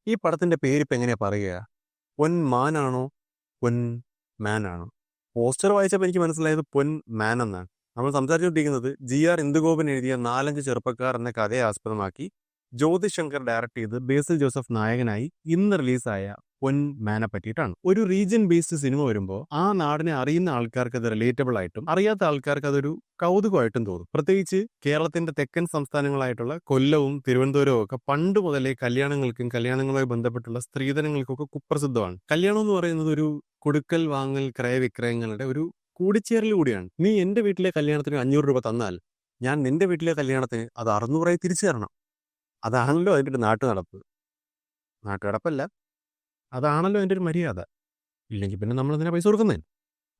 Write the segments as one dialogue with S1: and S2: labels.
S1: ഈ പടത്തിന്റെ പേരിപ്പോ എങ്ങനെയാ പറയുക? പൊൻ മാനാണോ? പൊൻ മാൻ ആണോ? പോസ്റ്റർ വായിച്ചപ്പോൾ എനിക്ക് മനസ്സിലായത് പൊൻ മാൻ എന്നാണ്. നമ്മൾ സംസാരിച്ചുകൊണ്ടിരിക്കുന്നത് ജി.ആർ. ഇന്ദുഗോപൻ എഴുതിയ 4-5 ചെറുപ്പക്കാർ എന്ന കഥയെ ആസ്പദമാക്കി ജ്യോതി ശങ്കർ ഡയറക്ട് ചെയ്ത് ബേസിൽ ജോസഫ് നായകനായി ഇന്ന് റിലീസായ പൊൻ മാനെ പറ്റിയിട്ടാണ്. ഒരു റീജിയൻ ബേസ്ഡ് സിനിമ വരുമ്പോൾ ആ നാടിനെ അറിയുന്ന ആൾക്കാർക്ക് അത് റിലേറ്റബിൾ ആയിട്ടും അറിയാത്ത ആൾക്കാർക്ക് അതൊരു കൗതുകമായിട്ടും തോന്നും. പ്രത്യേകിച്ച് കേരളത്തിന്റെ തെക്കൻ സംസ്ഥാനങ്ങളായിട്ടുള്ള കൊല്ലവും തിരുവനന്തപുരവും ഒക്കെ പണ്ട് മുതലേ കല്യാണങ്ങൾക്കും കല്യാണങ്ങളുമായി ബന്ധപ്പെട്ടുള്ള സ്ത്രീധനങ്ങൾക്കൊക്കെ കുപ്രസിദ്ധമാണ്. കല്യാണം എന്ന് പറയുന്നത് ഒരു കൊടുക്കൽ വാങ്ങൽ ക്രയവിക്രയങ്ങളുടെ ഒരു കൂടിച്ചേരൽ കൂടിയാണ്. നീ എന്റെ വീട്ടിലെ കല്യാണത്തിന് 500 രൂപ തന്നാൽ ഞാൻ നിന്റെ വീട്ടിലെ കല്യാണത്തിന് അത് 600 തിരിച്ചു തരണം. അതാണല്ലോ അതിൻ്റെ ഒരു നാട്ടുനടപ്പ്. നാട്ടുനടപ്പല്ല, അതാണല്ലോ അതിൻ്റെ ഒരു മര്യാദ. ഇല്ലെങ്കിൽ പിന്നെ നമ്മൾ അതിനെ പൈസ കൊടുക്കുന്നേ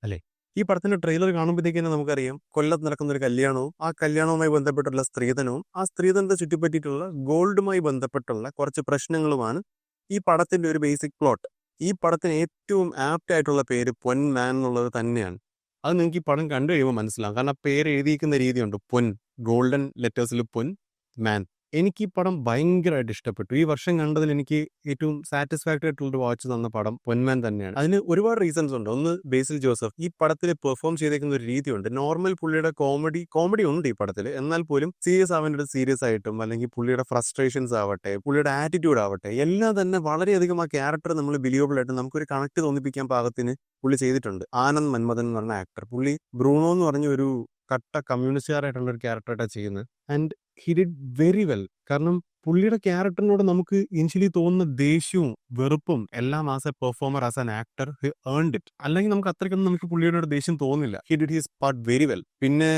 S1: അല്ലേ? ഈ പടത്തിന്റെ ട്രെയിലർ കാണുമ്പോഴത്തേക്ക് തന്നെ നമുക്കറിയാം കൊല്ലത്ത് നടക്കുന്ന ഒരു കല്യാണവും ആ കല്യാണവുമായി ബന്ധപ്പെട്ടുള്ള സ്ത്രീധനവും ആ സ്ത്രീധനത്തെ ചുറ്റിപ്പറ്റിയിട്ടുള്ള ഗോൾഡുമായി ബന്ധപ്പെട്ടുള്ള കുറച്ച് പ്രശ്നങ്ങളുമാണ് ഈ പടത്തിന്റെ ഒരു ബേസിക് പ്ലോട്ട്. ഈ പടത്തിന് ഏറ്റവും ആപ്റ്റ് ആയിട്ടുള്ള പേര് പൊൻ മാൻ എന്നുള്ളത് തന്നെയാണ്. അത് നിങ്ങൾക്ക് ഈ പടം കണ്ടു കഴിയുമ്പോൾ മനസ്സിലാവും. കാരണം ആ പേര് എഴുതിയിരിക്കുന്ന രീതിയുണ്ട്. പൊൻ, ഗോൾഡൻ ലെറ്റേഴ്സിൽ പൊൻ മാൻ. എനിക്ക് ഈ പടം ഭയങ്കരമായിട്ട് ഇഷ്ടപ്പെട്ടു. ഈ വർഷം കണ്ടതിൽ എനിക്ക് ഏറ്റവും സാറ്റിസ്ഫാക്ടറി ആയിട്ടുള്ളൊരു വാച്ച് തന്ന പടം പൊന്മാൻ തന്നെയാണ്. അതിന് ഒരുപാട് റീസൺസ് ഉണ്ട്. ഒന്ന്, ബേസിൽ ജോസഫ് ഈ പടത്തിൽ പെർഫോം ചെയ്തേക്കുന്ന ഒരു രീതിയുണ്ട്. നോർമൽ പുള്ളിയുടെ കോമഡി ഉണ്ട് ഈ പടത്തിൽ, എന്നാൽ പോലും സീരിയസ് ആവേണ്ടത് സീരിയസ് ആയിട്ടും, അല്ലെങ്കിൽ പുള്ളിയുടെ ഫ്രസ്ട്രേഷൻസ് ആവട്ടെ, പുള്ളിയുടെ ആറ്റിറ്റ്യൂഡ് ആവട്ടെ, എല്ലാം തന്നെ വളരെയധികം ആ ക്യാരക്ടർ നമ്മൾ ബിലീവബിൾ ആയിട്ട് നമുക്കൊരു കണക്ട് തോന്നിപ്പിക്കാൻ പാകത്തിന് പുള്ളി ചെയ്തിട്ടുണ്ട്. ആനന്ദ് മന്മഥൻ എന്ന് പറഞ്ഞ ആക്ടർ, പുള്ളി ബ്രൂണോ എന്ന് പറഞ്ഞ ഒരു കട്ട കമ്മ്യൂണിസ്റ്റുകാരായിട്ടുള്ള ഒരു ക്യാരക്ടറായിട്ടാണ് ചെയ്യുന്നത്. And he did very well. കാരണം പുള്ളിയുടെ ക്യാരക്ടറിനോട് നമുക്ക് ഇനിഷ്യലി തോന്നുന്ന ദേഷ്യവും വെറുപ്പും എല്ലാം as A performer, as an actor he earned it. അല്ലെങ്കിൽ നമുക്ക് അത്രയ്ക്കൊന്നും നമുക്ക് പുള്ളിയുടെ ദേഷ്യം തോന്നില്ല. He did his part very well. പിന്നെ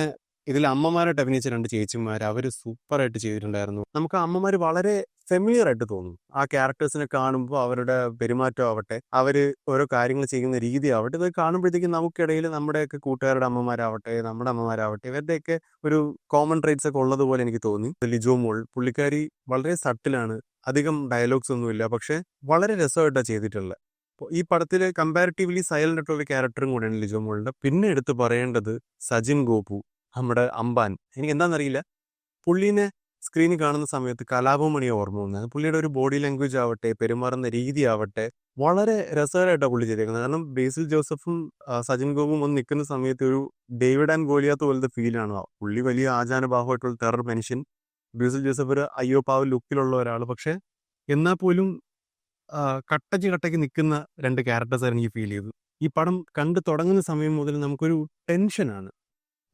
S1: ഇതിൽ അമ്മമാരായിട്ട് അഭിനയിച്ച 2 ചേച്ചിമാർ, അവര് സൂപ്പറായിട്ട് ചെയ്തിട്ടുണ്ടായിരുന്നു. നമുക്ക് ആ അമ്മമാർ വളരെ ഫെമിലിയർ ആയിട്ട് തോന്നും. ആ ക്യാരക്ടേഴ്സിനെ കാണുമ്പോൾ അവരുടെ പെരുമാറ്റം ആവട്ടെ, അവര് ഓരോ കാര്യങ്ങൾ ചെയ്യുന്ന രീതി ആവട്ടെ, ഇത് കാണുമ്പോഴത്തേക്കും നമുക്കിടയിൽ നമ്മുടെയൊക്കെ കൂട്ടുകാരുടെ അമ്മമാരാവട്ടെ, നമ്മുടെ അമ്മമാരാവട്ടെ, ഇവരുടെയൊക്കെ ഒരു കോമൺ ട്രേറ്റ്സ് ഒക്കെ ഉള്ളതുപോലെ എനിക്ക് തോന്നി. ലിജോ മോൾ, പുള്ളിക്കാരി വളരെ സട്ടിലാണ്, അധികം ഡയലോഗ്സ് ഒന്നുമില്ല, പക്ഷെ വളരെ രസമായിട്ടാണ് ചെയ്തിട്ടുള്ളത്. ഈ പടത്തിൽ കമ്പാരിറ്റീവ്ലി സൈലന്റ് ആയിട്ടുള്ള ഒരു ക്യാരക്ടറും കൂടെയാണ് ലിജോ മോളിന്റെ. പിന്നെ എടുത്ത് പറയേണ്ടത് സജിൻ ഗോപു, നമ്മുടെ അമ്പാൻ. എനിക്ക് എന്താണെന്നറിയില്ല, പുള്ളീനെ സ്ക്രീനിൽ കാണുന്ന സമയത്ത് കലാഭവൻ ഓർമ്മ വന്നത്. പുള്ളിയുടെ ഒരു ബോഡി ലാംഗ്വേജ് ആവട്ടെ, പെരുമാറുന്ന രീതി ആവട്ടെ, വളരെ രസകരമായിട്ടാണ് പുള്ളി ചെയ്തേക്കുന്നത്. കാരണം ബേസിൽ ജോസഫും സജിൻ ഗോപും ഒന്ന് നിൽക്കുന്ന സമയത്ത് ഒരു ഡേവിഡ് ആൻഡ് ഗോലിയാത്ത് പോലത്തെ ഫീലാണ്. പുള്ളി വലിയ ആചാരബാഹുമായിട്ടുള്ള ടെറർ മനുഷ്യൻ, ബേസിൽ ജോസഫ് ഒരു അയ്യോ പാവ ലുക്കിലുള്ള ഒരാൾ. പക്ഷെ എന്നാൽ പോലും കട്ടയ്ക്ക് നിൽക്കുന്ന 2 ക്യാരക്ടേഴ്സ് എനിക്ക് ഫീൽ ചെയ്തു. ഈ പടം കണ്ടു തുടങ്ങുന്ന സമയം മുതൽ നമുക്കൊരു ടെൻഷനാണ്.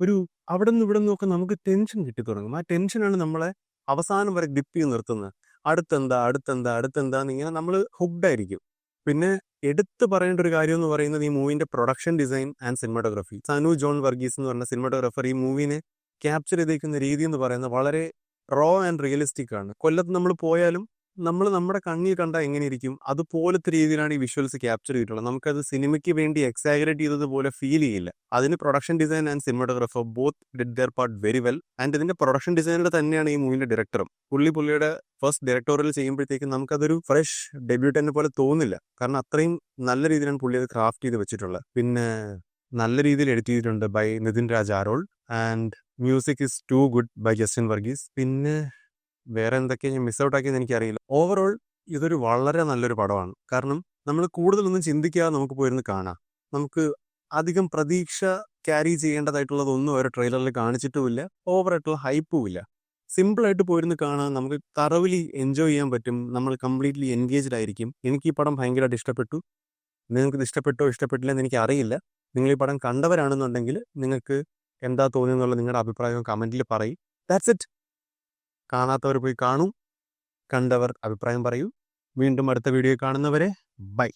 S1: ഒരു അവിടെ നിന്ന് ഇവിടെ നിന്നൊക്കെ നമുക്ക് ടെൻഷൻ കിട്ടി തുടങ്ങും. ആ ടെൻഷനാണ് നമ്മളെ അവസാനം വരെ ഡിപ്പ് ചെയ്ത് നിർത്തുന്നത്. അടുത്തെന്താന്ന് ഇങ്ങനെ നമ്മൾ ഹുക്ഡ് ആയിരിക്കും. പിന്നെ എടുത്തു പറയേണ്ട ഒരു കാര്യം എന്ന് പറയുന്നത് ഈ മൂവിന്റെ production design and cinematography. Sanu John Varghese എന്ന് പറഞ്ഞ സിനിമാറ്റോഗ്രാഫർ ഈ മൂവിനെ ക്യാപ്ചർ ചെയ്തേക്കുന്ന രീതി എന്ന് പറയുന്നത് വളരെ റോ ആൻഡ് റിയലിസ്റ്റിക് ആണ്. കൊല്ലത്ത് നമ്മൾ പോയാലും നമ്മൾ നമ്മുടെ കണ്ണിൽ കണ്ടാൽ എങ്ങനെ ഇരിക്കും അതുപോലത്തെ രീതിയിലാണ് ഈ വിഷ്വൽസ് ക്യാപ്ചർ ചെയ്തിട്ടുള്ളത്. നമുക്കത് സിനിമയ്ക്ക് വേണ്ടി എക്സാഗറേറ്റ് ചെയ്തതുപോലെ ഫീൽ ചെയ്യില്ല. അതിന് production design and cinematographer both did their part very well. And ഇതിന്റെ പ്രൊഡക്ഷൻ ഡിസൈനർ തന്നെയാണ് ഈ മൂവിന്റെ ഡയറക്ടറും. പുള്ളിയുടെ ഫസ്റ്റ് ഡയറക്ടോറിയൽ ചെയ്യുമ്പോഴത്തേക്കും നമുക്കതൊരു ഫ്രഷ് ഡെബ്യൂട്ടനെ പോലെ തോന്നില്ല. കാരണം അത്രയും നല്ല രീതിയിലാണ് പുള്ളി അത് ക്രാഫ്റ്റ് ചെയ്ത് വെച്ചിട്ടുള്ളത്. പിന്നെ നല്ല രീതിയിൽ എഡിറ്റ് ചെയ്തിട്ടുണ്ട് by Nithin Raj Arol. And music is too good by Justin Varghese. പിന്നെ വേറെ എന്തൊക്കെയാണ് ഞാൻ മിസ് ഔട്ട് ആക്കിയെന്ന് എനിക്കറിയില്ല. ഓവറോൾ ഇതൊരു വളരെ നല്ലൊരു പടമാണ്. കാരണം നമ്മൾ കൂടുതലൊന്നും ചിന്തിക്കാതെ നമുക്ക് പോയിരുന്ന് കാണാം. നമുക്ക് അധികം പ്രതീക്ഷ ക്യാരി ചെയ്യേണ്ടതായിട്ടുള്ളതൊന്നും ഒരു ട്രെയിലറിൽ കാണിച്ചിട്ടുമില്ല, ഓവറായിട്ടുള്ള ഹൈപ്പും ഇല്ല. സിമ്പിളായിട്ട് പോയിരുന്ന് കാണാൻ നമുക്ക് തറവിലി എൻജോയ് ചെയ്യാൻ പറ്റും. നമ്മൾ കംപ്ലീറ്റ്ലി എൻഗേജ്ഡ് ആയിരിക്കും. എനിക്ക് ഈ പടം ഭയങ്കരമായിട്ട് ഇഷ്ടപ്പെട്ടു. നിങ്ങൾക്കിത് ഇഷ്ടപ്പെട്ടോ ഇഷ്ടപ്പെട്ടില്ല എന്ന് എനിക്ക് അറിയില്ല. നിങ്ങൾ ഈ പടം കണ്ടവരാണെന്നുണ്ടെങ്കിൽ നിങ്ങൾക്ക് എന്താ തോന്നിയെന്നുള്ള നിങ്ങളുടെ അഭിപ്രായം കമൻറ്റിൽ പറയും. That's it. കാണാത്തവർ പോയി കാണൂ, കണ്ടവർ അഭിപ്രായം പറയൂ. വീണ്ടും അടുത്ത വീഡിയോ കാണുന്നവരെ ബൈ.